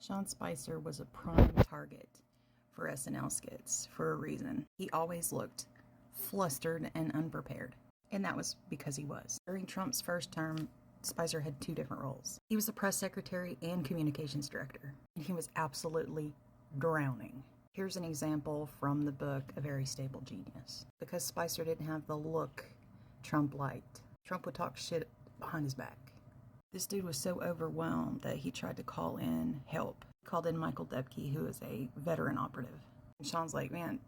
Sean Spicer was a prime target for SNL skits for a reason. He always looked flustered and unprepared, and that was because he was. During Trump's first term, Spicer had two different roles. He was the press secretary and communications director, and he was absolutely drowning. Here's an example from the book A Very Stable Genius. Because Spicer didn't have the look Trump liked, Trump would talk shit behind his back. This dude was so overwhelmed that he tried to call in help. He called in Michael Debke, who is a veteran operative. And Sean's like, man,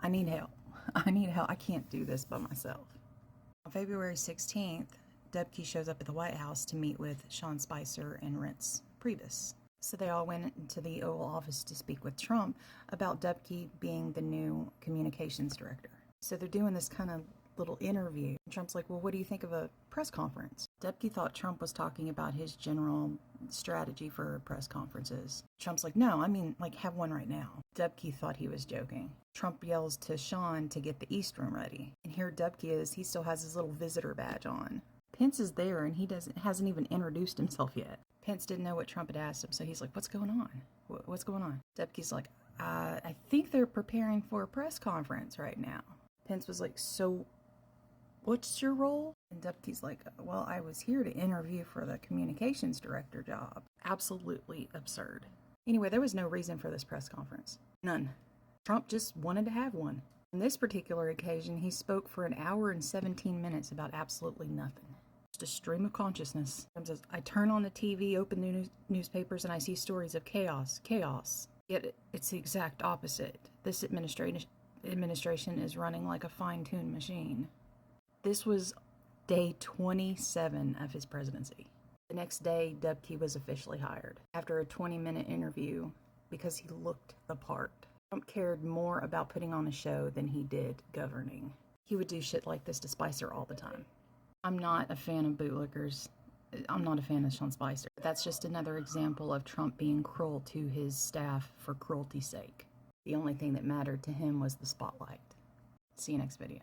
I need help. I need help. I can't do this by myself. On February 16th, Debke shows up at the White House to meet with Sean Spicer and Reince Priebus. So they all went into the Oval Office to speak with Trump about Debke being the new communications director. So they're doing this kind of little interview. Trump's like, well, what do you think of a press conference? Debke thought Trump was talking about his general strategy for press conferences. Trump's like, no, I mean, like, have one right now. Debke thought he was joking. Trump yells to Sean to get the East Room ready. And here Debke is, he still has his little visitor badge on. Pence is there and he hasn't even introduced himself yet. Pence didn't know what Trump had asked him, so he's like, what's going on? What's going on? Debke's like, I think they're preparing for a press conference right now. Pence was like, so what's your role? And Debke's like, well, I was here to interview for the communications director job. Absolutely absurd. Anyway, there was no reason for this press conference. None. Trump just wanted to have one. On this particular occasion, he spoke for an hour and 17 minutes about absolutely nothing. Just a stream of consciousness. Trump says, I turn on the TV, open the newspapers, and I see stories of chaos. Yet it's the exact opposite. This administration is running like a fine-tuned machine. This was day 27 of his presidency. The next day, Debke was officially hired after a 20-minute interview because he looked the part. Trump cared more about putting on a show than he did governing. He would do shit like this to Spicer all the time. I'm not a fan of bootlickers. I'm not a fan of Sean Spicer. That's just another example of Trump being cruel to his staff for cruelty's sake. The only thing that mattered to him was the spotlight. See you next video.